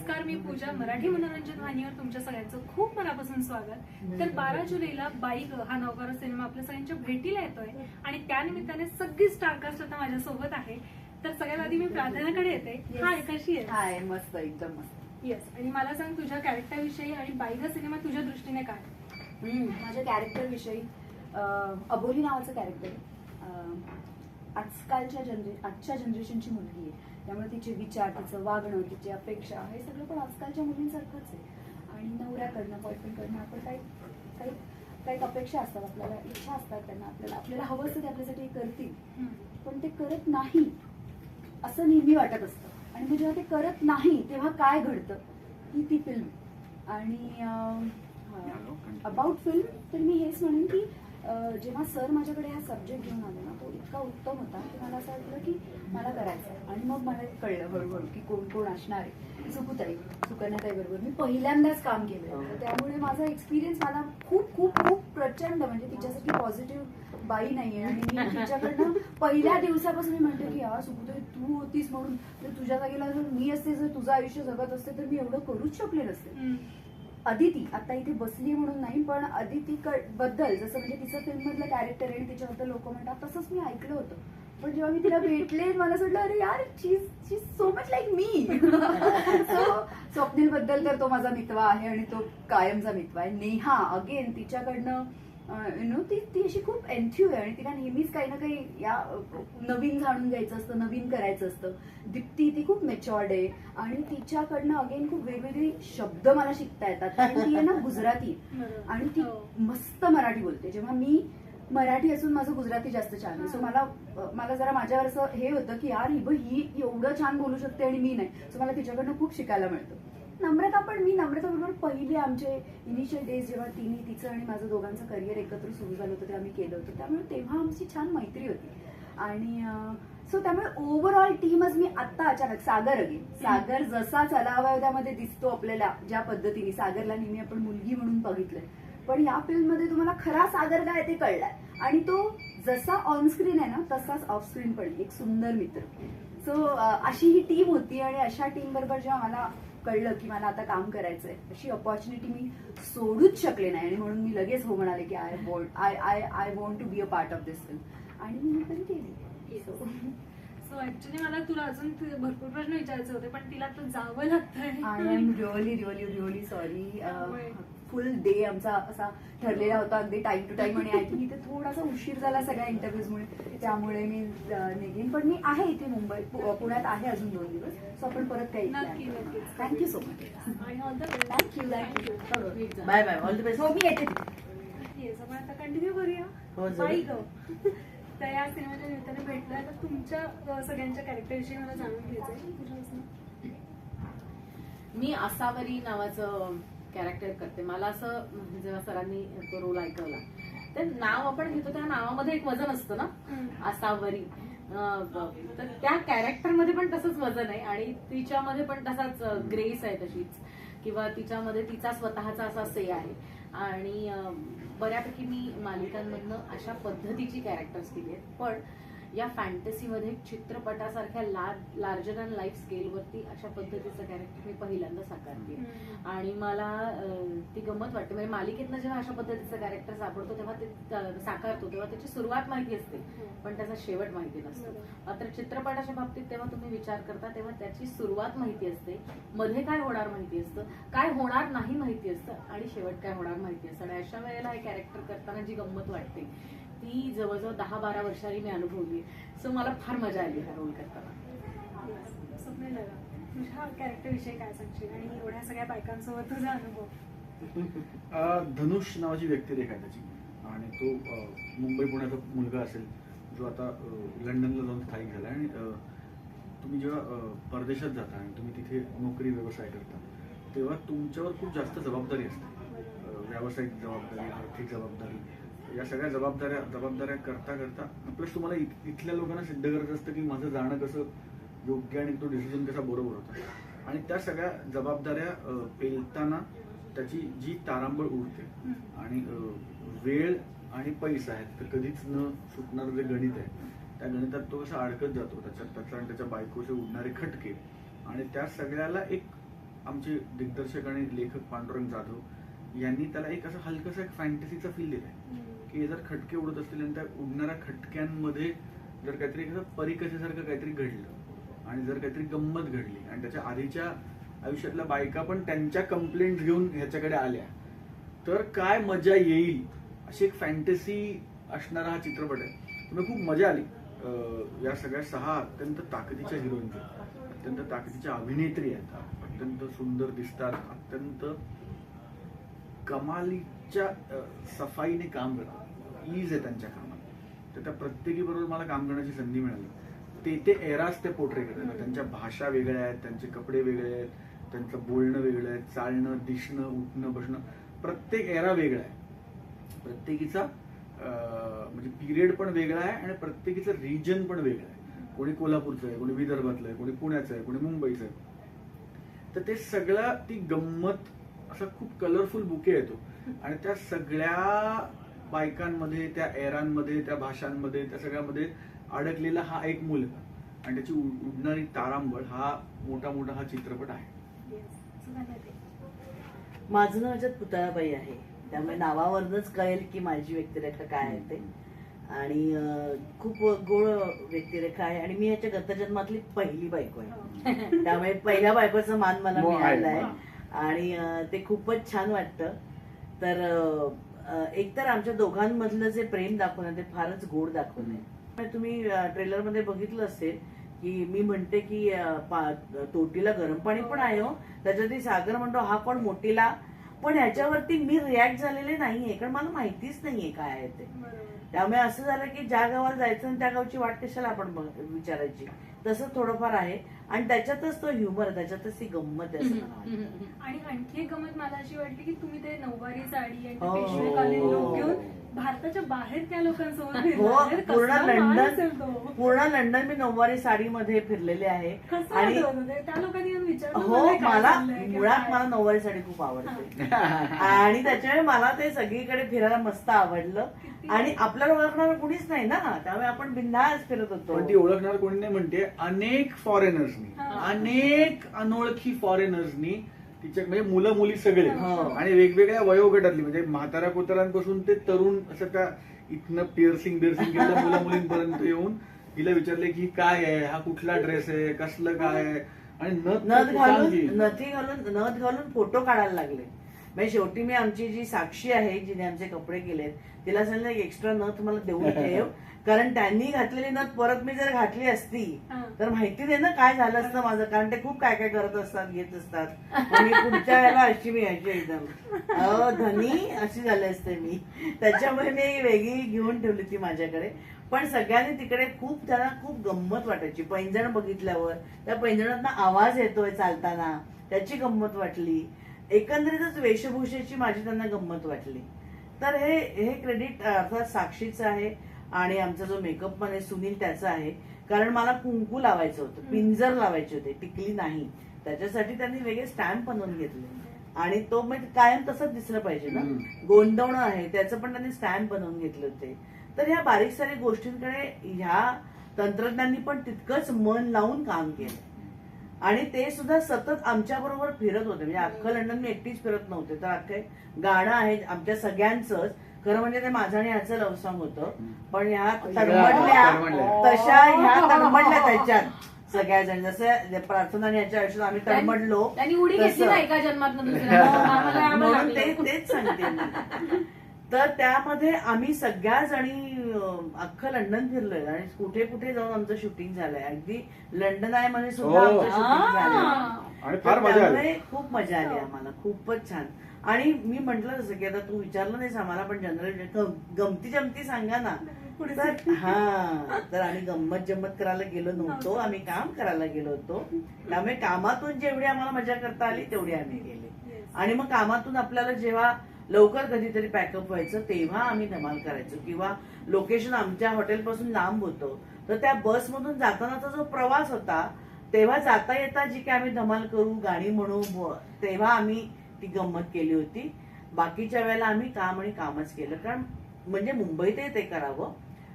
नमस्कार, मी पूजा. मराठी मनोरंजन वाहिनीवर तुमच्या सगळ्यांचं खूप मनापासून स्वागत. तर 12 जुलैला बाई ग हा नवकारा सिनेमा आपल्या सगळ्यांच्या भेटीला येतोय आणि त्यानिमित्ताने सगळी स्टारकास्ट आता माझ्यासोबत आहे. तर सगळ्यात आधी मी प्रार्थनाकडे येते. हाय, कशी आहे? हाय, मस्त, एकदम मस्त. येस. आणि मला सांग, तुझ्या कॅरेक्टर विषयी आणि बाई ग सिनेमा तुझ्या दृष्टीने काय? माझ्या कॅरेक्टर विषयी अबोली नावाचं कॅरेक्टर आजच्या जनरेशनची मुलगी आहे. त्यामुळे तिचे विचार, तिचं वागणं, तिची अपेक्षा हे सगळं पण आजकालच्या मुलींसारखंच आहे. आणि नवऱ्याकडनं, बॉयफ्रेंडकडनं आपण काही अपेक्षा असतात, आपल्याला इच्छा असतात, त्यांना आपल्याला हवं असतं ते आपल्यासाठी करतील, पण ते करत नाही असं नेहमी वाटत असतं. आणि जेव्हा ते करत नाही तेव्हा काय घडतं ती फिल्म. आणि अबाउट फिल्म तर मी हेच म्हणेन की जेव्हा सर माझ्याकडे हा सब्जेक्ट घेऊन आले ना, तो इतका उत्तम होता की मला असं वाटलं की मला करायचं. आणि मग मला कळलं हळूहळू की कोण कोण असणार आहे. सुकन्याताई बरोबर मी पहिल्यांदाच काम केलं, त्यामुळे माझा एक्सपिरियन्स मला खूप खूप खूप प्रचंड, म्हणजे तिच्यासारखी पॉझिटिव्ह बाई नाहीये. आणि मी तिच्याकडनं पहिल्या दिवसापासून मी म्हणते की यार सुकुताई, तू होतीस म्हणून, तुझ्या जागेला जर मी असते, जर तुझं आयुष्य जगत असते तर मी एवढं करूच शकले नसते. अदिती आता इथे बसली म्हणून नाही, पण अदिती बद्दल जसं म्हणजे तिचं फिल्म मधलं कॅरेक्टर आहे आणि तिच्याबद्दल लोक म्हणतात तसंच मी ऐकलं होतं. पण जेव्हा मी तिला भेटले मला असं वाटलं, अरे यार, शी सो मच लाईक मी. स्वप्नील बद्दल तर तो माझा मितवा आहे आणि तो कायमचा मितवा आहे. नेहा अगेन तिच्याकडनं ती अशी खूप एन्थ्यू आहे आणि तिला नेहमीच काही ना काही या नवीन जाणून घ्यायचं असतं, नवीन करायचं असतं. दीप्ती ती खूप मेच्युअर्ड आहे आणि तिच्याकडनं अगेन खूप वेगवेगळे शब्द मला शिकता येतात, कारण ती आहे ना गुजराती आणि ती मस्त मराठी बोलते. जेव्हा मी मराठी असून माझं गुजराती जास्त छान आहे, सो मला जरा माझ्यावर असं हे होतं की यार ही एवढं छान बोलू शकते आणि मी नाही. सो मला तिच्याकडनं खूप शिकायला मिळतं. नम्रता बरोबर पहिले आमचे इनिशियल डेज जेव्हा तिचं आणि माझं दोघांचं करिअर एकत्र सुरू झालं होतं, ते आम्ही केलं होतं, त्यामुळे तेव्हा आमची छान मैत्री होती. आणि सो त्यामुळे ओव्हरऑल टीमच मी आत्ता अचानक सागर जसा चलावयामध्ये दिसतो आपल्याला, ज्या पद्धतीने सागरला नेहमी आपण मुलगी म्हणून बघितलंय, पण या फिल्म मध्ये तुम्हाला खरा सागर काय ते कळलाय. आणि तो जसा ऑनस्क्रीन आहे ना तसाच ऑफस्क्रीन पण एक सुंदर मित्र. सो अशी ही टीम होती आणि अशा टीम बरोबर जेव्हा मला कळलं की मला आता काम करायचंय, अशी ऑपॉर्च्युनिटी मी सोडूच शकले नाही. आणि म्हणून मी लगेच हो म्हणाले की I want to be a part of this film. आणि मी तरी केली. सो ऍक्च्युली मला तुला अजून भरपूर प्रश्न विचारायचे होते, पण तिला तर जावं लागतंय. I am really sorry. Full day आमचा असा ठरलेला होता, अगदी टाइम टू टाइम. आणि आय थिंक इथे थोडासा उशीर झाला सगळ्या इंटरव्ह्यूजमुळे, त्यामुळे मी निघेन. पण मी आहे इथे पुण्यात आहे अजून 2 दिवस. सो आपण परत काही नक्की. Thank you so much. आणि all the best. Thank you. Bye bye, all the best. हो, मी येते. येस, आपण आता कंटिन्यू करूया. बाई ग. तर या सिनेमाच्या निमित्ताने भेटलोय, तर तुमच्या सगळ्यांच्या कॅरेक्टर विषयी मला जाणून घ्यायचंय. मी आसावरी नावाचं कॅरेक्टर करते. मला असं जेव्हा सरांनी तो रोल ऐकवला, तर नाव आपण घेतो त्या नावामध्ये एक वजन असतं ना, आसावरी. तर त्या कॅरेक्टर मध्ये पण तसंच वजन आहे आणि तिच्यामध्ये पण तसाच ग्रेस आहे तशीच, किंवा तिच्यामध्ये तिचा स्वतःचा असा से आहे. आणि बऱ्यापैकी मी मालिकांमधनं अशा पद्धतीची कॅरेक्टर्स केली आहेत, पण या फॅन्टसीमध्ये चित्रपटासारख्या लार्जर दॅन लाईफ स्केलवरती अशा पद्धतीचं कॅरेक्टर मी पहिल्यांदा साकारते. आणि मला ती गंमत वाटते. म्हणजे मालिकेतनं जेव्हा अशा पद्धतीचं कॅरेक्टर सापडतो तेव्हा ते साकारतो तेव्हा त्याची सुरुवात माहिती असते, पण त्याचा शेवट माहिती नसतो. मात्र चित्रपटाच्या बाबतीत तेव्हा तुम्ही विचार करता तेव्हा त्याची सुरुवात माहिती असते, मध्ये काय होणार माहिती असतं, काय होणार नाही माहिती असतं, आणि शेवट काय होणार माहिती असतं. आणि अशा वेळेला हे कॅरेक्टर करताना जी गंमत वाटते ती जवळजवळ 10-12 वर्षांनी मी अनुभवली. सो मला फार मजा आली हा रोल करताना. स्वप्नील दादा, तुझ्या कॅरेक्टर विषयी काय सांगशील आणि एवढ्या सगळ्या बायकांसोबत तुझा अनुभव? धनुष नावाची व्यक्तिरेखा आहे त्याची, आणि तो मुंबई पुण्याचा मुलगा असेल जो आता लंडनला जाऊन स्थायिक झाला. आणि तुम्ही जेव्हा परदेशात जाता आणि तुम्ही तिथे नोकरी व्यवसाय करता तेव्हा तुमच्यावर खूप जास्त जबाबदारी असते, व्यावसायिक जबाबदारी, आर्थिक जबाबदारी. या सगळ्या जबाबदाऱ्या करता करता प्लस तुम्हाला इथल्या लोकांना सिद्ध करायचं असतं की माझं जाणं कसं योग्य आणि तो डिसिजन कसा बरोबर होता. आणि त्या सगळ्या जबाबदाऱ्या पेलताना त्याची जी तारांबळ उडते आणि वेळ आणि पैसा आहेत तर कधीच न सुटणारं जे गणित आहे त्या गणितात तो कसा अडकत जातो, त्याच्या आणि त्याच्या बायकोचे उडणारे खटके, आणि त्या सगळ्याला एक आमचे दिग्दर्शक आणि लेखक पांडुरंग जाधव यांनी त्याला एक असं हलकंसं एक फॅन्टसीचा फील दिलाय की जर खटके उडत असतील आणि त्या उडणाऱ्या खटक्यांमध्ये जर काहीतरी एखादं परिकथेसारखं काहीतरी घडलं आणि जर काहीतरी गंमत घडली आणि त्याच्या आधीच्या आयुष्यातल्या बायका पण त्यांच्या कंप्लेंट घेऊन ह्याच्याकडे आल्या तर काय मजा येईल अशी एक फॅन्टसी असणारा हा चित्रपट आहे. तुम्ही खूप मजा आली. या सगळ्या 6 अत्यंत ताकदीच्या हिरोईन अत्यंत ताकदीच्या अभिनेत्री आहेत, अत्यंत सुंदर दिसतात, अत्यंत कमालीच्या सफाईने काम करतात, ईज आहे त्यांच्या कामात. तर त्या प्रत्येकीबरोबर मला काम करण्याची संधी मिळाली. ते एराच ते पोर्ट्रे करतात. त्यांच्या भाषा वेगळ्या आहेत, त्यांचे कपडे वेगळे आहेत, त्यांचं बोलणं वेगळं आहे, चालणं, दिसणं, उठणं, बसणं, प्रत्येक एरा वेगळा आहे. प्रत्येकीचा म्हणजे पिरियड पण वेगळा आहे आणि प्रत्येकीचं रिजन पण वेगळं आहे. कोणी कोल्हापूरचं आहे, कोणी विदर्भातलं आहे, कोणी पुण्याचं आहे, कोणी मुंबईचं आहे. तर ते सगळं ती गंमत असा खूप कलरफुल बुके येतो आणि त्या सगळ्या बायकांमध्ये, त्या एरांमध्ये, त्या भाषांमध्ये, त्या सगळ्यामध्ये अडकलेला हा एक मुलगा आणि त्याची उडणारी तारांबळ हा मोठा चित्रपट आहे. माझं नाव याच्यात पुतळाबाई आहे, त्यामुळे नावावरनच कळेल की माझी व्यक्तिरेखा काय आहे ते. आणि खूप गोड व्यक्तिरेखा आहे आणि मी याच्या गतजन्मातली पहिली बायको आहे, त्यामुळे पहिल्या बायकोचा मान मला मिळाला आहे आणि ते खूपच छान वाटतं. तर एकतर आमच्या दोघांमधलं जे प्रेम दाखवणं ते फारच गोड दाखवणं. तुम्ही ट्रेलरमध्ये बघितलं असेल की मी म्हणते की तोटीला गरम पाणी पण आहे हो, त्याच्यातही सागर म्हणतो हा कोण मोठीला, पण ह्याच्यावरती मी रिॲक्ट झालेले नाहीये कारण मला माहितीच नाहीये काय आहे ते. त्यामुळे असं झालं की ज्या गावाला जायचं आणि त्या गावची वाट कशाला आपण विचारायची, तसं थोडंफार आहे आणि त्याच्यातच तो ह्युमर, त्याच्यातच ती गंमत आहे. आणि आणखी एक गंमत मला अशी वाटली की तुम्ही ते नऊवारी साडी आणि हो. पेशवेकालीन लोक घेऊन भारताच्या बाहेर त्या लोकांसोबत फिरला. हो, अरे, कसला मान असेल तो. पूर्ण लंडन मी नऊवारी साडीमध्ये फिरलेले आहे. कसं आणि वाटलं ते? त्या लोकांनी येऊन विचारलं हो, मला काय मला चाललंय, काय मुळात काय? मला नऊवारी साडी खूप आवडते आणि त्याच्यामुळे मला ते सगळीकडे फिरायला मस्त आवडलं. आणि आपल्याला ओळखणारं कुणीच नाही ना, त्यामुळे आपण बिनधास्त फिरत होतो. पण ती ओळखणार कोणी नाही म्हणते, अनेक फॉरेनर्सनी, अनेक अनोळखी फॉरेनर्सनी तिच्या म्हणजे मुलं मुली सगळे हो. आणि वेगवेगळ्या वयोगटातली म्हणजे म्हाताऱ्या कोताऱ्यांपासून ते तरुण असं त्या इथनं पिअर्सिंग केलेल्या मुला मुलींपर्यंत येऊन हिला विचारले की काय आहे, हा कुठला ड्रेस आहे, कसलं काय आहे आणि नथ घालून फोटो काढायला लागले. म्हणजे शेवटी मी आमची जी साक्षी आहे जिने आमचे कपडे केलेत तिला सांगितलं एक एक्स्ट्रा नथ मला देऊन ठेव, कारण त्यांनी घातलेली नथ परत मी जर घातली असती तर माहिती नाही ना काय झालं असतं माझं, कारण ते खूप काय काय करत असतात, घेत असतात. मी पुढच्या वेळेला अशी मी यायची एकदम धनी अशी झाली असते मी, त्याच्यामुळे मी वेगळी घेऊन ठेवली ती माझ्याकडे. पण सगळ्यांनी तिकडे खूप त्यांना खूप गंमत वाटायची. पैंजण बघितल्यावर त्या पैंजणातनं आवाज येतोय चालताना त्याची गंमत वाटली. एकंदरीतच वेशभूषेची माझी त्यांना गंमत वाटली. तर हे क्रेडिट अर्थात साक्षीचं आहे आणि आमचा जो मेकअप पण आहे सुनील त्याचा आहे, कारण मला कुंकू लावायचं होतं, पिंजर लावायचे होते, टिकली नाही, त्याच्यासाठी त्यांनी वेगळे स्टॅम्प बनवून घेतले आणि तो म्हणजे कायम तसंच दिसलं पाहिजे ना, गोंदवणं आहे त्याचं पण त्यांनी स्टॅम्प बनवून घेतले होते. तर ह्या बारीक सारीक गोष्टींकडे ह्या तंत्रज्ञांनी पण तितकंच मन लावून काम केलं आणि ते सुद्धा सतत आमच्या बरोबर फिरत होते. म्हणजे अख्खं लंडन मी एकटीच फिरत नव्हते, तर अख्खं गाणं आहे आमच्या सगळ्यांचंच. खरं म्हणजे ते माझं आणि ह्याचं लव्ह सॉंग होतं, पण ह्या तडमडल्या तशा ह्या तडमडल्या त्याच्यात सगळ्या जण, जसं प्रार्थना आणि ह्याच्या आयुष्यात आम्ही तडमडलो त्यांनी उडी घेतली ना एका जन्मात म्हणून तेच सांगते मी. तर त्यामध्ये आम्ही सगळ्या जणी अख्खं लंडन फिरलोय आणि कुठे कुठे जाऊन आमचं शूटिंग झालंय. अगदी लंडन आहे मध्ये सुद्धा आमचं शूटिंग झालंय. त्यामुळे खूप मजा आली आम्हाला, खूपच छान. आणि मी म्हंटल जसं की आता तू विचारलं नाहीस आम्हाला, पण जनरल गमती जमती सांगा ना. तर आम्ही गंमत जम्मत करायला गेलो नव्हतो, आम्ही काम करायला गेलो होतो. त्यामुळे कामातून जेवढी आम्हाला मजा करता आली तेवढी आम्ही गेले. आणि मग कामातून आपल्याला जेव्हा लवकर कधीतरी पॅकअप व्हायचं तेव्हा आम्ही धमाल करायचो, किंवा लोकेशन आमच्या हॉटेलपासून लांब होतं तर त्या बसमधून जातानाचा जो प्रवास होता तेव्हा जाता येता जी काय आम्ही धमाल करू, गाणी म्हणू, तेव्हा आम्ही ती गंमत केली होती. बाकीच्या वेळेला आम्ही काम आणि कामच केलं, कारण म्हणजे मुंबईतही ते करावं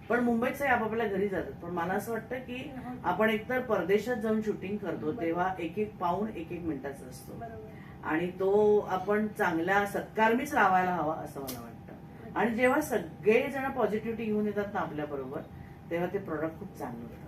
पण मुंबईत आपापल्या घरी जातात. पण मला असं वाटतं की आपण एकतर परदेशात जाऊन शूटिंग करतो तेव्हा एक एक पाऊण एक एक मिनिटाचा असतो बरोबर. आणि तो आपण चांगल्या सत्कारमीच राहायला हवा असं मला वाटतं. आणि जेव्हा सगळेजण पॉझिटिव्हिटी घेऊन येतात ना आपल्या बरोबर तेव्हा ते प्रोडक्ट खूप चांगलं होतं.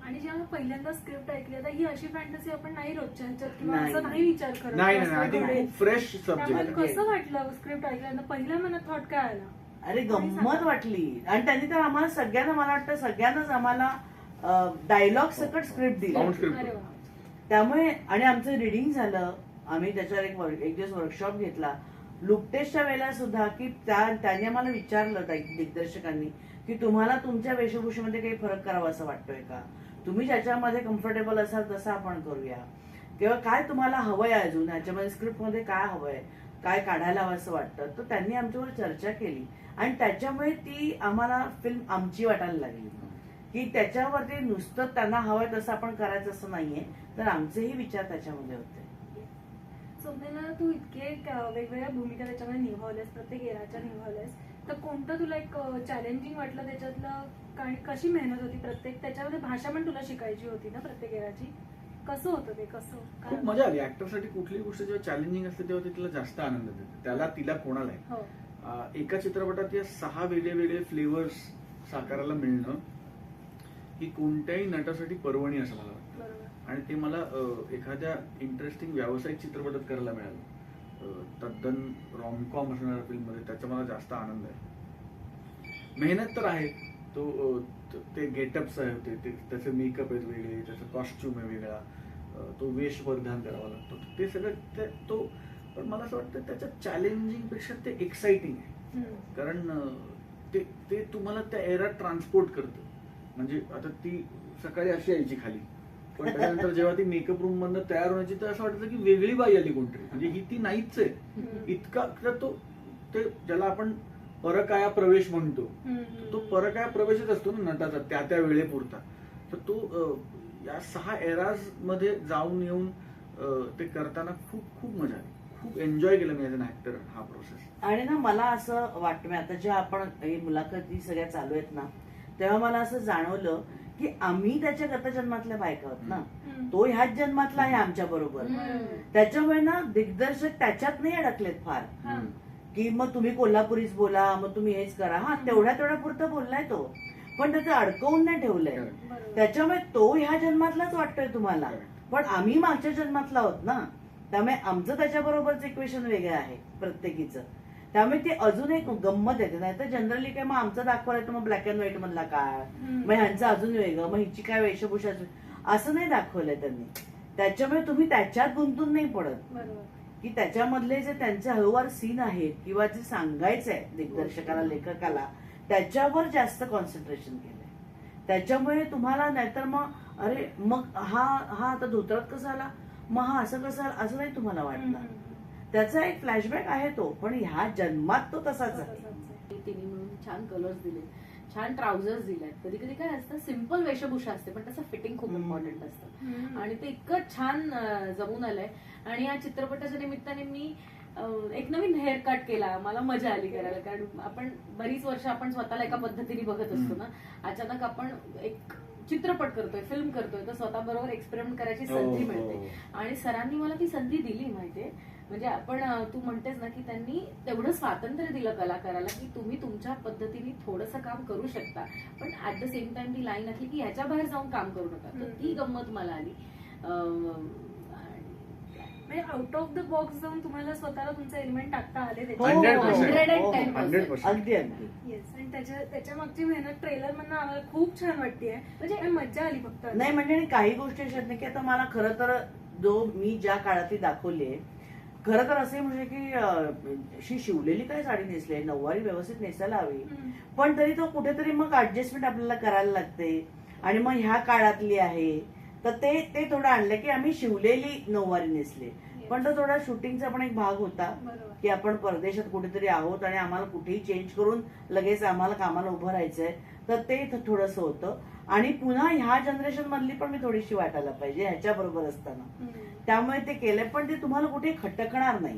आणि जेव्हा पहिल्यांदा स्क्रिप्ट ऐकली आता ही अशी फॅन्टसी आपण नाही रोजच्या ह्याच्यात किंवा नाही. असं नाही विचार करत नाही असं नाही घडेल. खूप फ्रेश त्यामुळे सब्जेक्ट कसं वाटलं स्क्रिप्ट ऐकल्यानंतर पहिल्या मनात थॉट काय आला? अरे गंमत वाटली. आणि त्यांनी तर आम्हाला सगळ्यांना मला वाटतं सगळ्यांनाच आम्हाला डायलॉग सकट स्क्रिप्ट दिली. Sound script. अरे वा. त्यामुळे आणि आमचं रिडिंग झालं. आम्ही त्याच्यावर एक दिवस वर्कशॉप घेतला लुक टेस्टच्या वेळेला सुद्धा की त्यांनी आम्हाला विचारलं दिग्दर्शकांनी की तुम्हाला तुमच्या वेशभूषेमध्ये काही फरक करावा असं वाटतोय का, तुम्ही ज्याच्यामध्ये कम्फर्टेबल असाल तसं आपण करूया, किंवा काय तुम्हाला हवंय अजून ह्याच्यामध्ये स्क्रिप्टमध्ये काय हवंय, काय काढायला हवं असं वाटतं. तर त्यांनी आमच्यावर चर्चा केली आणि त्याच्यामुळे ती आम्हाला फिल्म आमची वाटायला लागली की त्याच्यावरती नुसतं त्यांना हवंय तसं आपण करायचं असं नाहीये, तर आमचेही विचार त्याच्यामध्ये होते. स्वप्नेला तू इतके वेगवेगळ्या भूमिका त्याच्यामध्ये निभावल्यास, प्रत्येक एराच्या निभावल्यास, तर कोणतं तुला एक चॅलेंजिंग वाटलं त्याच्यातलं? काय कशी मेहनत होती प्रत्येक त्याच्यामध्ये? भाषा पण तुला शिकायची होती ना प्रत्येक एराची. कसं होतं ते? कसं काय? खूप मजा आली. ऍक्टरसाठी कुठलीही गोष्ट जेव्हा चॅलेंजिंग असते तेव्हा तिला जास्त आनंद देते. त्याला तिला कोणालाही हो. एका चित्रपटात या 6 वेगळे वेगळे फ्लेवर्स साकारायला मिळणं ही कोणत्याही नटासाठी पर्वणी असं मला वाटतं. बरोबर. आणि ते मला एखाद्या इंटरेस्टिंग व्यावसायिक चित्रपटात करायला मिळालं. तद्दन रॉमकॉम असणाऱ्या फिल्म मध्ये त्याचा मला जास्त आनंद आहे. मेहनत तर आहे. ते गेटअप्स आहे, त्याचे मेकअप आहेत वेगळे, त्याचा कॉस्ट्युम आहे वेगळा, तो वेश परिधान करावा लागतो, ते सगळं तो. पण मला असं वाटतं त्याच्या चॅलेंजिंग पेक्षा ते एक्साइटिंग आहे. कारण ते तुम्हाला त्या एरात ट्रान्सपोर्ट करतं. म्हणजे आता ती सकाळी अशी यायची खाली, पण त्याच्यानंतर जेव्हा ती मेकअप रूम मधनं तयार होण्याची तर असं वाटतं की वेगळी बाई आली कोणतरी, म्हणजे ही ती नाहीच आहे. इतका ते ज्याला आपण परकाया प्रवेश म्हणतो, तो परकाया प्रवेशच असतो ना नटाचा त्या वेळेपुरता. तर तो या 6 एराज मध्ये जाऊन येऊन ते करताना खूप खूप मजा आली. खूप एन्जॉय केलं मी ऍज अन ऍक्टर हा प्रोसेस. आणि ना मला असं वाटतं, आता जेव्हा आपण ही मुलाखती सगळ्या चालू आहेत ना तेव्हा मला असं जाणवलं की आम्ही त्याच्या गतजन्मातल्या बायका आहोत ना, तो ह्याच जन्मातला आहे आमच्या बरोबर. त्याच्यामुळे ना दिग्दर्शक त्याच्यात नाही अडकलेत फार की मग तुम्ही कोल्हापुरीच बोला, मग तुम्ही हेच करा. हा तेवढ्या पुरतं बोललाय तो, पण त्याचं अडकवून नाही ठेवलंय. त्याच्यामुळे तो ह्या जन्मातलाच वाटतोय तुम्हाला, पण आम्ही मागच्या जन्मातला आहोत ना, त्यामुळे आमचं त्याच्याबरोबरच इक्वेशन वेगळं आहे प्रत्येकीचं. त्यामुळे ते अजून एक गंमत येते. नाही तर जनरली काय मग आमचं दाखवलं तर मग ब्लॅक अँड व्हाईट मधला काळ, मग ह्यांचं अजून वेगळं, मग हिची काय वेशभूषा असं नाही दाखवलंय त्यांनी. त्याच्यामुळे तुम्ही त्याच्यात गुंतून नाही पडत की त्याच्यामधले जे त्यांचे हळूवार सीन आहेत किंवा जे सांगायचंय दिग्दर्शकाला, लेखकाला, त्याच्यावर जास्त कॉन्सन्ट्रेशन केलंय. त्याच्यामुळे तुम्हाला नाहीतर मग अरे मग हा आता धोत्रात कसा आला, मग हा असं कसं आला, असं नाही तुम्हाला वाटलं. त्याचा एक फ्लॅशबॅक आहे तो, पण ह्या जन्मात तो तसाच आहे. तिने म्हणून छान कलर्स दिले, छान ट्राउझर्स दिले. कधी कधी काय असतं सिम्पल वेशभूषा असते पण त्याचं फिटिंग खूप इम्पॉर्टंट असतं आणि ते इतकं छान जमून आलंय. आणि या चित्रपटाच्या निमित्ताने मी एक नवीन हेअर कट केला. मला मजा आली करायला, कारण आपण बरीच वर्ष आपण स्वतःला एका पद्धतीने बघत असतो ना, अचानक आपण एक चित्रपट करतोय, फिल्म करतोय, तर स्वतः बरोबर एक्सपेरिमेंट करायची संधी मिळते. आणि सरांनी मला ती संधी दिली माहितीये. म्हणजे आपण तू म्हणतेस ना की त्यांनी तेवढं स्वातंत्र्य दिलं कलाकाराला की तुम्ही तुमच्या पद्धतीने थोडंसं काम करू शकता, पण ऍट द सेम टाइम ती लाईन असली की ह्याच्या बाहेर जाऊन काम करू नका. तर ती गंमत मला आली. म्हणजे आउट ऑफ द बॉक्स जाऊन तुम्हाला स्वतःला तुमचे एलिमेंट टाकता आले हो, 100%. अगदी अगदी. येस. आणि त्याच्या मागची मेहनत ट्रेलर मधनं आम्हाला खूप छान वाटतेय. म्हणजे मजा आली फक्त. नाही म्हणजे काही गोष्टी अशा आहेत ना की आता मला खरं तर मी ज्या काळातली दाखवली आहे, खरं तर असे म्हणजे की अशी शिवलेली काय साडी नेसली, नऊवारी व्यवस्थित नेसायला हवी, पण तरी तो कुठेतरी मग ऍडजस्टमेंट आपल्याला करायला लागते. आणि मग ह्या काळातली आहे तर ते थोडं आणलं की आम्ही शिवलेली नऊवारी नेसले, पण तो थोडा शूटिंगचा पण एक भाग होता की आपण परदेशात कुठेतरी आहोत आणि आम्हाला कुठेही चेंज करून लगेच आम्हाला कामाला उभं राहायचंय, तर ते थोडंसं होतं. आणि पुन्हा ह्या जनरेशन मधली पण मी थोडीशी वाटायला पाहिजे ह्याच्या बरोबर असताना, त्यामुळे ते केलंय. पण ते तुम्हाला कुठे खटकणार नाही,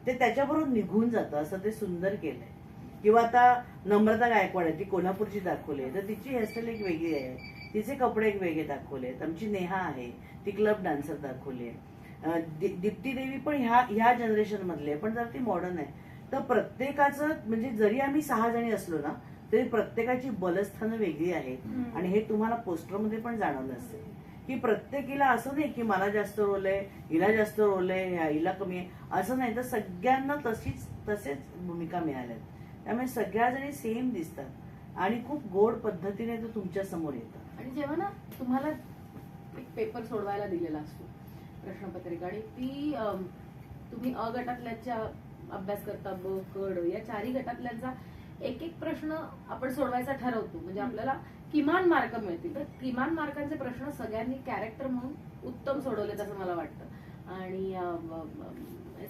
ते त्याच्याबरोबर निघून जातं, असं ते सुंदर केलंय. किंवा आता नम्रता गायकवाड आहे, ती कोल्हापूरची दाखवली आहे, तर तिची हेअरस्टाईल एक वेगळी आहे, तिचे कपडे एक वेगळे दाखवले आहेत. आमची नेहा आहे, ती क्लब डान्सर दाखवली आहे. दीप्ती देवी पण ह्या जनरेशन मधली आहे, पण जर ती मॉडर्न आहे. तर प्रत्येकाचं म्हणजे जरी आम्ही 6 जणी असलो ना तरी प्रत्येकाची बलस्थानं वेगळी आहेत. आणि हे तुम्हाला पोस्टरमध्ये पण जाणवलं असेल की प्रत्येकीला असं नाही की मला जास्त रोल आहे, हिला जास्त रोल आहे, हिला कमी आहे, असं नाही. तर सगळ्यांना तसेच भूमिका मिळाल्यात. त्यामुळे सगळ्या जणी सेम दिसतात आणि खूप गोड पद्धतीने तो तुमच्या समोर येतात. आणि जेव्हा ना तुम्हाला एक पेपर सोडवायला दिलेला असतो, प्रश्नपत्रिका, आणि ती तुम्ही अ गटातल्याच्या अभ्यास करता, ब क ड या 4ही गटातल्यांचा एक प्रश्न आपण सोडवायचा ठरवतो, म्हणजे आपल्याला किमान मार्क मिळतील. तर किमान मार्कांचे प्रश्न सगळ्यांनी कॅरेक्टर म्हणून उत्तम सोडवलेत असं मला वाटतं. आणि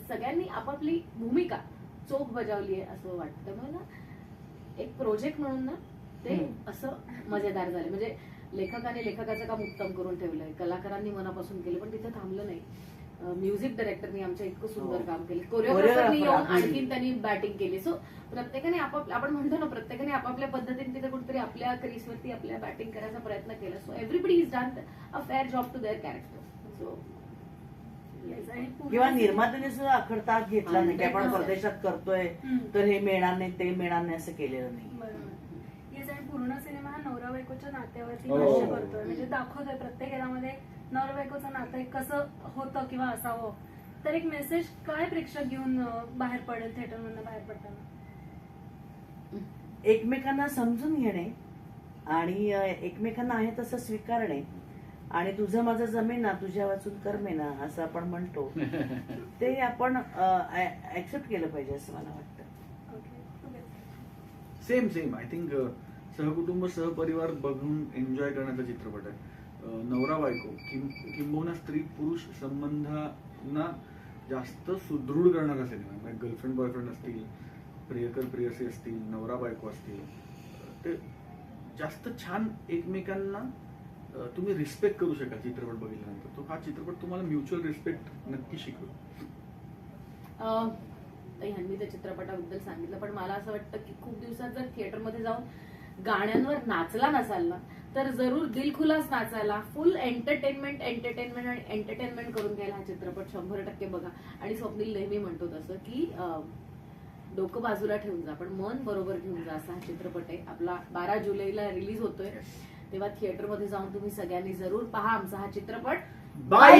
सगळ्यांनी आपापली भूमिका चोख बजावली आहे असं वाटतं. त्यामुळे ना एक प्रोजेक्ट म्हणून ना ते असं मजेदार झाले. म्हणजे लेखकाने लेखकाचं काम उत्तम करून ठेवलंय, कलाकारांनी मनापासून केलं, पण तिथे थांबलं नाही. म्युझिक डायरेक्टरनी आमच्या इतकं सुंदर काम केलं, कोरिओग्राफरनी येऊन आणखीन त्यांनी बॅटिंग केली. सो प्रत्येकाने आपण म्हणतो ना, प्रत्येकाने आपापल्या पद्धतीने तिथे कुठेतरी आपल्या क्रीजवरती आपल्या बॅटिंग करायचा प्रयत्न केला. So everybody is done a fair job to their character. So किंवा निर्मात्याने सुद्धा अखडताच घेतला नाही की आपण परदेशात करतोय तर हे मिळणार नाही ते मिळणार नाही असं केलेलं नाही. बरोबर. येस, आणि पूर्ण सिनेमा हा नवरा बायकोच्या नात्यावरती हो. भाष्य करतोय. म्हणजे दाखवतोय प्रत्येक यामध्ये नवरा बायकोचं नातं एक कसं होतं किंवा असावं. तर एक मेसेज काय प्रेक्षक घेऊन बाहेर पडेल थिएटर मधून बाहेर पडताना? एकमेकांना समजून घेणे आणि एकमेकांना आहे तसं स्वीकारणे आणि तुझं माझं जमेना तुझ्या वाचून करमेना असं आपण म्हणतो ते आपण ऍक्सेप्ट केलं पाहिजे असं मला वाटतं. सेम आय थिंक सहकुटुंब सहपरिवार बघून एन्जॉय करण्याचा चित्रपट आहे. नवरा बायको किंबहुना स्त्री पुरुष संबंधांना जास्त सुदृढ करणारा सिनेमा. म्हणजे गर्लफ्रेंड बॉयफ्रेंड असतील, प्रियकर प्रियसी असतील, नवरा बायको असतील, ते जास्त छान एकमेकांना तुम्ही रिस्पेक्ट करू शकाल चित्रपट बघितल्यानंतर. तो हा चित्रपट तुम्हाला म्युच्युअल रिस्पेक्ट नक्की शिकवेल. ह्यांनी त्या चित्रपटाबद्दल सांगितलं, पण मला असं वाटतं की खूप दिवसात जर थिएटरमध्ये जाऊन गाण्यांवर नाचला नसाल ना तर जरूर दिलखुलास नाचायला, फुल एंटरटेनमेंट आणि एंटरटेनमेंट करून घ्यायला हा चित्रपट 100% बघा. आणि स्वप्नील नेहमी म्हणतो तसं की डोकं बाजूला ठेवून जा पण मन बरोबर घेऊन जा, असा हा चित्रपट आहे. आपला 12 जुलैला रिलीज होतोय, तेव्हा थिएटरमध्ये जाऊन तुम्ही सगळ्यांनी जरूर पहा आमचा हा चित्रपट. बाय.